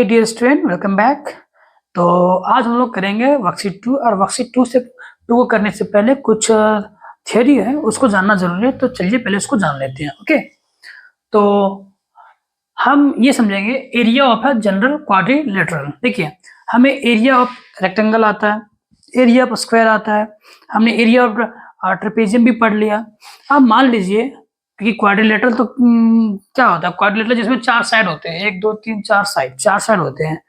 Okay dear student, welcome back. तो आज हम लोग करेंगे वर्कशीट 2 और वर्कशीट 2 को करने से पहले कुछ थियोरी है, उसको जानना जरूरी है। तो चलिए पहले उसको जान लेते हैं। ओके, तो हम ये समझेंगे area of a general quadrilateral. देखिए, हमें एरिया ऑफ रेक्टेंगल आता है, एरिया ऑफ स्क्वायर आता है, हमने एरिया ऑफ ट्रेपेजियम भी पढ़ लिया। अब मान लीजिए कि क्वाड्रिलेटरल तो क्या होता है? क्वाड्रिलेटरल जिसमें 4 साइड होते हैं, 1 2 3 4 साइड होते हैं।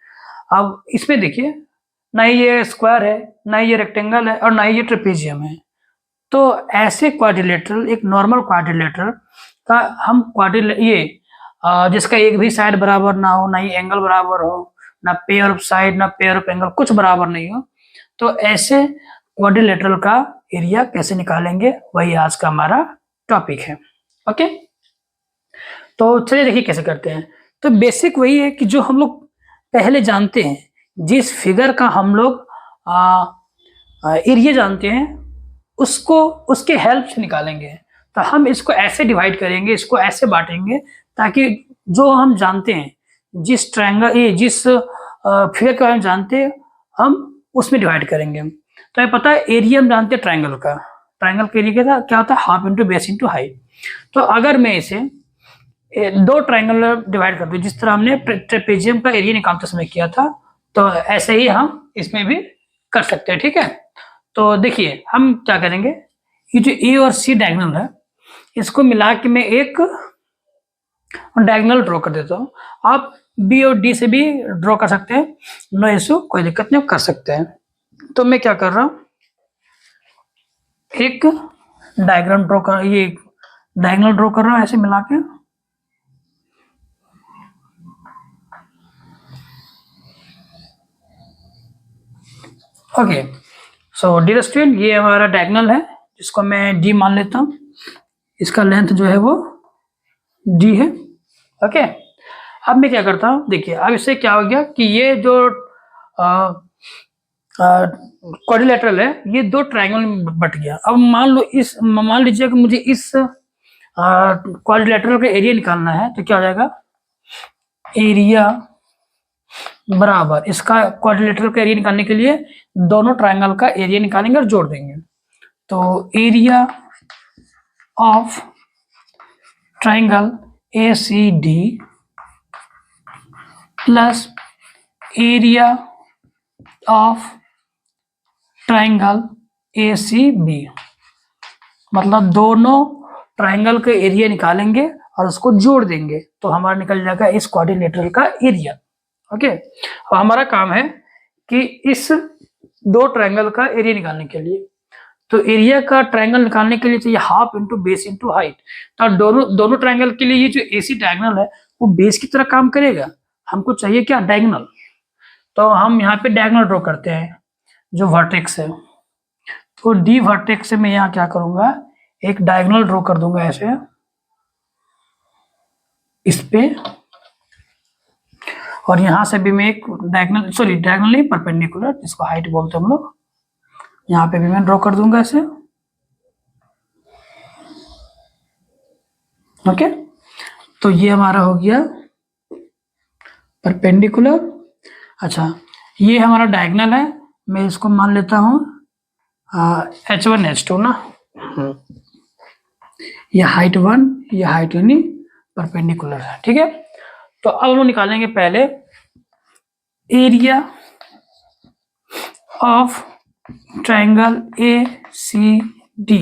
अब इसमें देखिए, ना ही ये स्क्वायर है, ना ही ये रेक्टेंगल है और ना ही ये ट्रेपेजियम है। तो ऐसे क्वाड्रिलेटरल, एक नॉर्मल क्वाड्रिलेटरल का हम जिसका एक भी साइड बराबर ना हो, ना ही एंगल बराबर हो, ना पेयर ऑफ साइड ना पेयर ऑफ एंगल, कुछ बराबर नहीं हो, तो ऐसे क्वाड्रिलेटरल का एरिया कैसे निकालेंगे, वही आज का हमारा टॉपिक है। ओके, तो चलिए देखिए कैसे करते हैं। तो बेसिक वही है कि जो हम लोग पहले जानते हैं, जिस फिगर का हम लोग एरिया जानते हैं, उसको उसके हेल्प से निकालेंगे। तो हम इसको ऐसे डिवाइड करेंगे, इसको ऐसे बांटेंगे, ताकि जो हम जानते हैं, जिस फिगर के बारे में जानते हैं, हम उसमें डिवाइड करेंगे। तो ये पता है, एरिया हम जानते हैं ट्राइंगल का। ट्राइंगल का एरिया क्या होता है? Half into base into height. तो अगर मैं इसे दो ट्राइंगल डिवाइड कर दूं, जिस तरह हमने ट्रेपेजियम का एरिया निकालते समय किया था, तो ऐसे ही हम इसमें भी कर सकते हैं। ठीक है, तो देखिए हम क्या करेंगे, ये जो ए और सी डायगोनल है, इसको मिला के मैं एक डायगोनल ड्रॉ कर देता हूँ। आप बी और डी से भी ड्रॉ कर सकते हैं, नो इशू, कोई दिक्कत नहीं, कर सकते हैं। तो मैं क्या कर रहा हूँ, एक डायग्राम ड्रॉ कर, ये डायगोनल ड्रॉ कर रहा हूँ ऐसे मिला के। ओके, सो डियर स्टूडेंट, ये हमारा डायगोनल है, जिसको मैं डी मान लेता हूँ। इसका लेंथ जो है वो डी है। ओके, अब मैं क्या करता हूँ, देखिए अब इससे क्या हो गया कि ये जो क्वाड्रिलेटरल है, ये दो ट्रायंगल में बट गया। अब मान लीजिए कि मुझे इस क्वाड्रिलेटरल का एरिया निकालना है, तो क्या हो जाएगा, एरिया बराबर इसका क्वाड्रिलेटरल का एरिया निकालने के लिए दोनों ट्रायंगल का एरिया निकालेंगे और जोड़ देंगे। तो area of triangle ACD plus area of triangle ACB, मतलब दोनों ट्रायंगल के एरिया निकालेंगे और उसको जोड़ देंगे, तो हमारा निकल जाएगा इस क्वाड्रिलेटरल का एरिया। ओके, अब हमारा काम है कि इस दो ट्रायंगल का एरिया निकालने के लिए, तो एरिया का ट्रायंगल निकालने के लिए चाहिए half into base into height. तो दोनों ट्रायंगल के लिए ये जो AC डायगोनल है, वो बेस की तरह काम करेगा। हमको चाहिए क्या, डायगोनल। तो हम यहाँ पे डायगोनल ड्रॉ करते हैं, जो वर्टेक्स है। तो डी वर्टेक्स से मैं यहाँ क्या करूंगा, एक डायगोनल ड्रॉ कर दूंगा ऐसे इस पे, और यहां से भी मैं एक डायगोनल नहीं, परपेंडिकुलर, जिसको हाइट बोलते हैं हम लोग, यहाँ पे भी मैं ड्रॉ कर दूंगा ऐसे। ओके, तो ये हमारा हो गया परपेंडिकुलर। अच्छा, ये हमारा डायगोनल है, मैं इसको मान लेता हूँ H1 H2 ना, ये हाइट 1, ये हाइट यानी परपेंडिकुलर है। ठीक है, तो अब हम निकालेंगे पहले एरिया ऑफ ट्रायंगल ACD।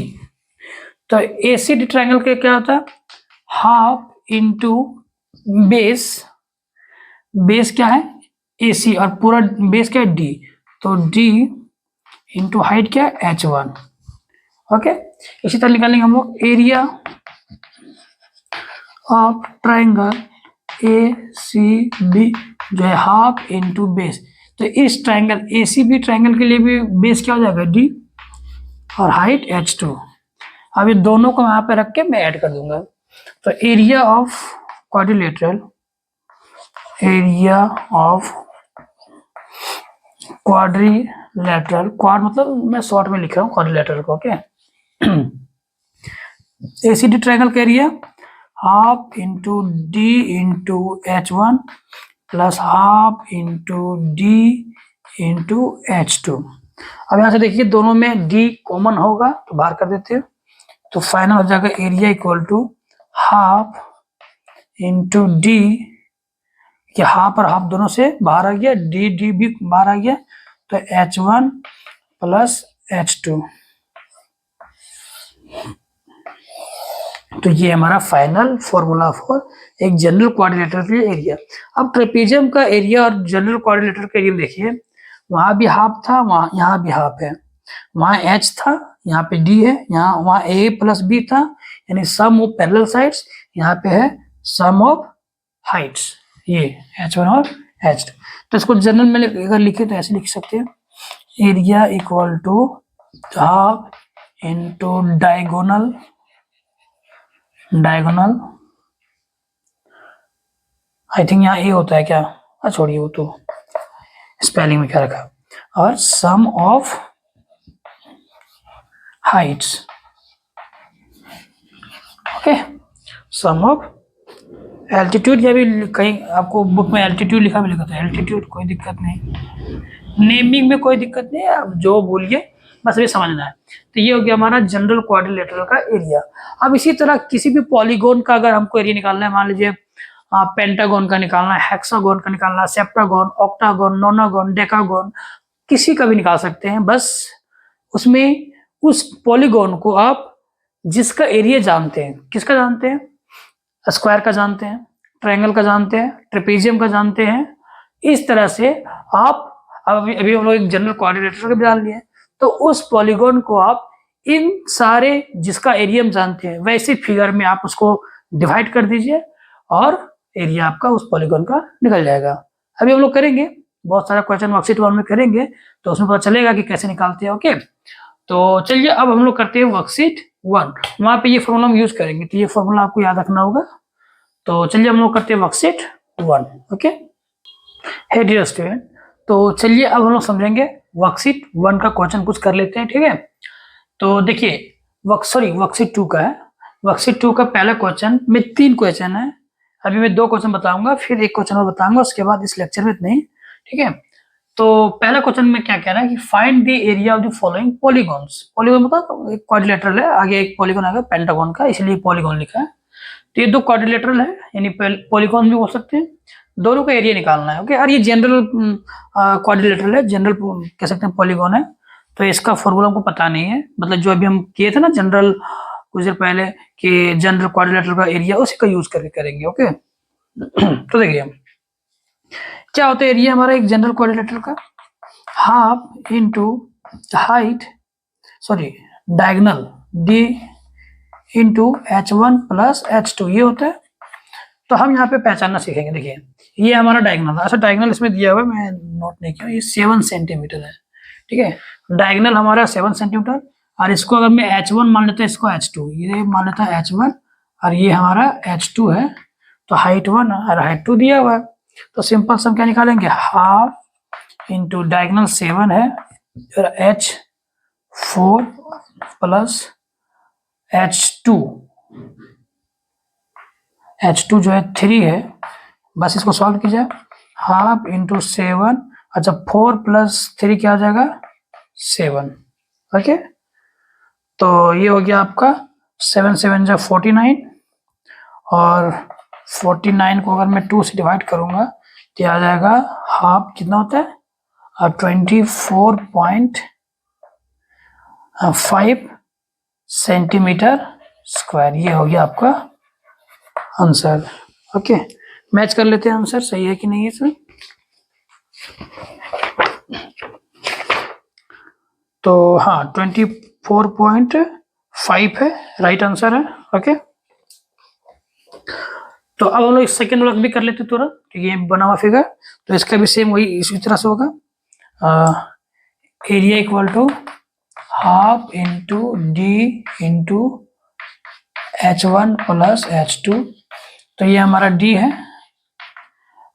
तो ACD ट्रायंगल के क्या होता है, हाफ इंटू बेस, बेस क्या है AC और पूरा बेस क्या है D, तो D इंटू हाइट क्या है H1। ओके, इसी तरह निकालेंगे हम लोग एरिया ऑफ ट्रायंगल ACB, जो है हाफ इंटू बेस। तो इस ट्रायंगल ACB ट्रायंगल के लिए भी बेस क्या हो जाएगा D और हाइट H2। अब ये दोनों को यहाँ पे रख के मैं ऐड कर दूंगा। तो area of quadrilateral, area of quadrilateral, quad मतलब मैं शॉर्ट में लिख रहा हूँ क्वाड्रिलेटरल को। ओके, ACD ट्रायंगल का area half into D into H1 plus half into d into H2। अब यहाँ से देखिए दोनों में डी कॉमन होगा तो बाहर कर देते हैं, तो फाइनल हो जाएगा area equal to half into d, कि हाफ और हाफ दोनों से बाहर आ गया, डी डी भी बाहर आ गया, तो H1 प्लस H2। तो ये हमारा फाइनल फॉर्मूला फॉर एक जनरल क्वाड्रिलेटर के एरिया। अब ट्रेपेजियम का एरिया और जनरल क्वाड्रिलेटर का एरिया देखिए, वहां भी हाफ था, वहां यहाँ भी हाफ है, वहां H था, यहाँ पे D है, यहाँ वहां A प्लस B था, यानी सम ऑफ पैरेलल साइड्स, यहाँ पे है सम ऑफ हाइट्स, ये H1 और H2। तो इसको जनरल में अगर लिखे तो ऐसे लिख सकते हैं, area equal to half into diagonal I think यहाँ ए होता है क्या, छोड़िए वो तो स्पेलिंग में क्या रखा, और some of heights, okay, some of altitude, या भी कहीं आपको बुक में एल्टीट्यूड लिखा मिलेगा तो एल्टीट्यूड, कोई दिक्कत नहीं, नेमिंग में कोई दिक्कत नहीं है, आप जो बोलिए बस ये समझना है। तो ये हो गया हमारा जनरल क्वाड्रिलेटरल का एरिया। अब इसी तरह किसी भी पॉलीगोन का अगर हमको एरिया निकालना है, मान लीजिए पेंटागोन का निकालना है, हेक्सागोन का निकालना है, सेप्टागोन, ऑक्टागोन, नोनागोन, डेकागोन, किसी का भी निकाल सकते हैं। बस उसमें उस पॉलीगोन को आप जिसका एरिया जानते हैं, किसका जानते हैं, स्क्वायर का जानते हैं, ट्रायंगल का जानते हैं, ट्रेपेजियम का जानते हैं, इस तरह से आप अभी हम लोग एक जनरल क्वाड्रिलेटर का भी जान लिए, तो उस पॉलीगोन को आप इन सारे जिसका एरिया हम जानते हैं वैसे फिगर में आप उसको डिवाइड कर दीजिए और एरिया आपका उस पॉलीगोन का निकल जाएगा। अभी हम लोग करेंगे, बहुत सारा क्वेश्चन वर्कशीट 1 में करेंगे तो उसमें पता चलेगा कि कैसे निकालते हैं। ओके, तो चलिए अब हम लोग करते हैं वर्कशीट 1, वहां पे ये फॉर्मूला हम यूज करेंगे, तो ये फॉर्मूला आपको याद रखना होगा। तो चलिए हम लोग करते हैं worksheet 1। Okay, hey dear student, तो चलिए अब हम लोग समझेंगे वर्कशीट 1 का क्वेश्चन कुछ कर लेते हैं, ठीक है। तो देखिए वर्कशीट 2 का है। वर्कशीट 2 का पहला क्वेश्चन में 3 क्वेश्चन है, अभी मैं 2 क्वेश्चन बताऊंगा, फिर एक क्वेश्चन और बताऊंगा, उसके बाद इस लेक्चर में इतने ही, ठीक है। तो पहला क्वेश्चन में क्या कह रहा है कि find the area of the following polygons. Polygon मतलब एक क्वाड्रिलेटरल है, आगे एक पॉलीगॉन आएगा पेंटागन का, इसलिए पॉलीगॉन लिखा है। तो ये 2 क्वाड्रिलेटरल है, यानी पॉलीगॉन भी हो सकते हैं, दोनों का एरिया निकालना है। ओके, और ये जनरल क्वाड्रिलेटरल है, जनरल कह सकते हैं पॉलीगॉन है, तो इसका फॉर्मूला हमको पता नहीं है, मतलब जो अभी हम किए थे ना जनरल कुछ देर पहले कि जनरल क्वाड्रिलेटरल का एरिया, उसी का यूज करके करेंगे। ओके तो देखिए क्या होता है एरिया हमारा एक जनरल क्वाड्रिलेटरल का, half into height, sorry diagonal D into H1 plus H2, ये होता है। तो हम यहाँ पे पहचानना सीखेंगे। देखिए ये हमारा डायगोनल है, अच्छा डायगोनल इसमें दिया हुआ है, मैं नोट नहीं किया, ये 7 सेंटीमीटर है, ठीक है। डायगोनल हमारा 7 सेंटीमीटर, और इसको अगर मैं H1 मान लेता हूँ, इसको H2, ये मान लेता है H1 और ये हमारा H2 है, तो हाइट 1 और हाइट 2 दिया हुआ है। तो सिंपल सम क्या निकालेंगे, हाफ इंटू डायगोनल 7 है, और H4 प्लस H2 जो है 3 है, बस इसको सॉल्व कीजिए, हाफ इंटू 7, अच्छा 4 प्लस 3 क्या आ जाएगा 7। ओके, तो ये हो गया आपका 7 7 जा 49, और 49 को अगर मैं 2 से डिवाइड करूंगा तो आ जाएगा हाफ, कितना होता है 24.5 सेंटीमीटर स्क्वायर। ये हो गया आपका आंसर। ओके, मैच कर लेते हैं आंसर, सही है कि नहीं है सर। तो हाँ 24.5 है, राइट आंसर है। ओके, तो अब हम लोग सेकेंड वर्क भी कर लेते तुरंत, ये बना हुआ फिगर, तो इसका भी सेम वही इसी तरह से होगा, area equal to half into d into H1 plus H2, तो ये हमारा D है,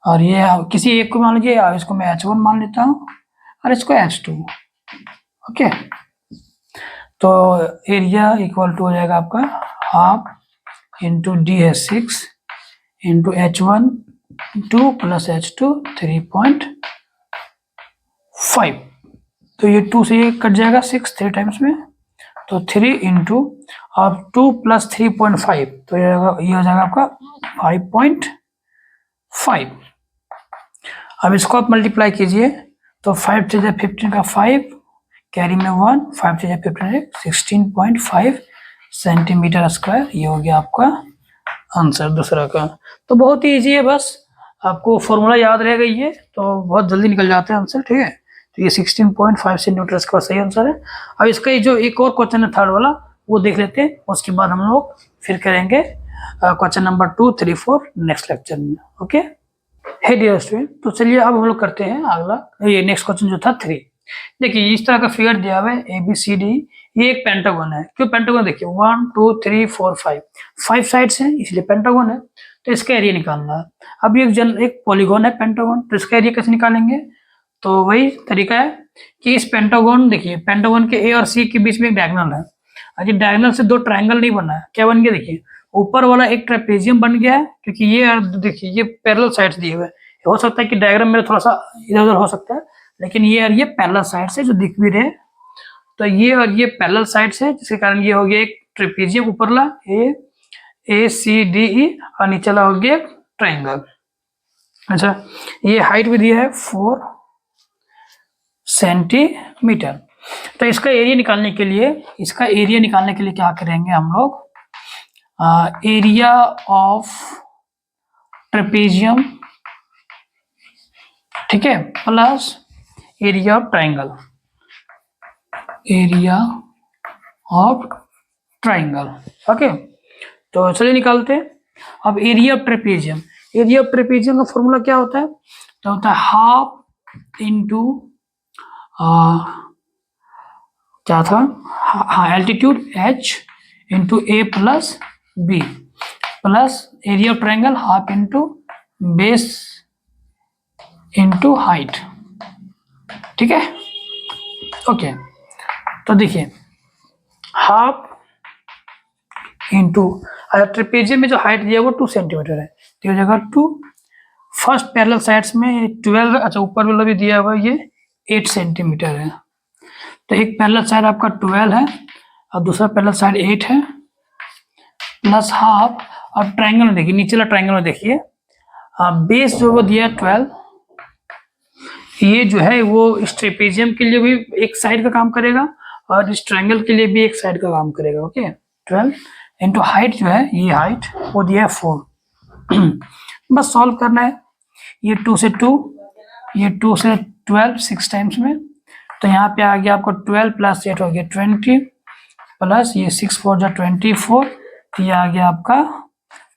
और ये किसी एक को मान लीजिए, इसको मैं H1 मान लेता हूँ और इसको H2। ओके, तो एरिया इक्वल टू हो जाएगा आपका हाफ इंटू डी है 6 इंटू H1 2 प्लस H2 3.5, तो ये 2 से ये कट जाएगा 6 3 टाइम्स में, तो 3 इंटू अब 2 प्लस 3.5, तो ये हो जाएगा आपका 5.5। अब इसको आप मल्टीप्लाई कीजिए, तो 5 से 15 का 5, कैरी में 1, 5 से 15 16.5 सेंटीमीटर स्क्वायर, ये हो गया आपका आंसर दूसरा का। तो बहुत ही ईजी है, बस आपको फॉर्मूला याद रहेगा ये, तो बहुत जल्दी निकल जाते हैं आंसर, ठीक है। तो ये 16.5 सेंटीमीटर स्क्वायर सही आंसर है। अब इसका ये जो एक और क्वेश्चन है थर्ड वाला, वो देख लेते हैं, उसके बाद हम लोग फिर करेंगे क्वेश्चन नंबर 2, 3, 4 नेक्स्ट लेक्चर में। ओके, हे डियर स्टूडेंट, तो चलिए अब हम लोग करते हैं अगला, ये नेक्स्ट क्वेश्चन जो था 3। देखिए इस तरह का फिगर दिया हुआ है ABCD, ये एक पेंटागन है। क्यों पेंटागन? देखिए 1 2 3 4 5 साइड्स हैं, इसलिए पेंटागन है। तो इसका एरिया निकालना है। अब एक पॉलीगन है पेंटागन, तो इसका एरिया कैसे निकालेंगे? तो वही तरीका है कि इस पेंटागन, देखिए पेंटागन के A और C के बीच में एक डायगोनल है। अगर डायगोनल से दो ट्रायंगल नहीं बना है, क्या बन गया? देखिए ऊपर वाला एक ट्रेपेजियम बन गया है, क्योंकि ये देखिए ये पैरेलल साइड्स दिए हुए हैं। हो सकता है कि डायग्राम में थोड़ा सा इधर उधर हो सकता है, लेकिन ये और ये पैरेलल साइड से जो दिख भी रहे, तो ये और ये पैरेलल साइड से, जिसके कारण ये हो गया एक ट्रेपेजियम ऊपरला ACDE और नीचेला हो गया एक ट्रायंगल। अच्छा, ये हाइट भी दिया है 4 सेंटीमीटर। तो इसका एरिया निकालने के लिए क्या करेंगे हम लोग? एरिया ऑफ ट्रेपेजियम, ठीक है, plus area of triangle, okay. तो चलिए निकालते हैं। अब एरिया ऑफ ट्रेपेजियम का फॉर्मूला क्या होता है? तो होता है हाफ इंटू क्या था, हाँ, altitude H into A plus B plus area of triangle half into base into height, ठीक है, ओके। तो देखिए हाफ इंटू ट्रेपेजियम में जो हाइट दिया वो 2 सेंटीमीटर है, तो हो जाएगा 2। फर्स्ट पैरेलल साइड्स में 12, अच्छा ऊपर वाला भी दिया हुआ ये 8 सेंटीमीटर है, तो एक पैरेलल साइड आपका 12 है और दूसरा पैरेलल साइड 8 है, प्लस हाफ। और ट्रायंगल में देखिए, नीचे वाला ट्रायंगल में देखिए बेस जो वो दिया 12, ये जो है वो इस ट्रेपेजियम के लिए भी एक साइड का काम करेगा और इस ट्रायंगल के लिए भी एक साइड का काम करेगा, ओके। 12 इंटू हाइट जो है, ये हाइट वो दिया है 4। बस सॉल्व करना है। ये 2 से 2, ये 2 से 12 6 टाइम्स में, तो यहाँ पे आ गया आपको 12 प्लस 8 हो गया 20 प्लस ये 6 4 जा 24, तो ये आ गया आपका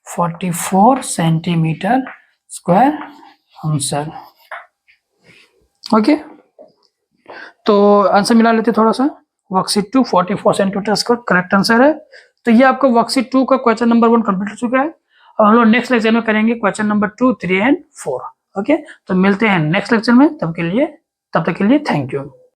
44 सेंटीमीटर स्क्वायर आंसर, ओके। तो आंसर मिला लेते थोड़ा सा। Worksheet 2 44 centimetre square correct answer है। तो ये आपका वर्कशीट 2 का क्वेश्चन नंबर 1 कंप्लीट हो चुका है। और हम लोग नेक्स्ट लेक्चर में करेंगे क्वेश्चन नंबर 2, 3 एंड 4, ओके। तो मिलते हैं नेक्स्ट लेक्चर में, तब तक के लिए थैंक यू।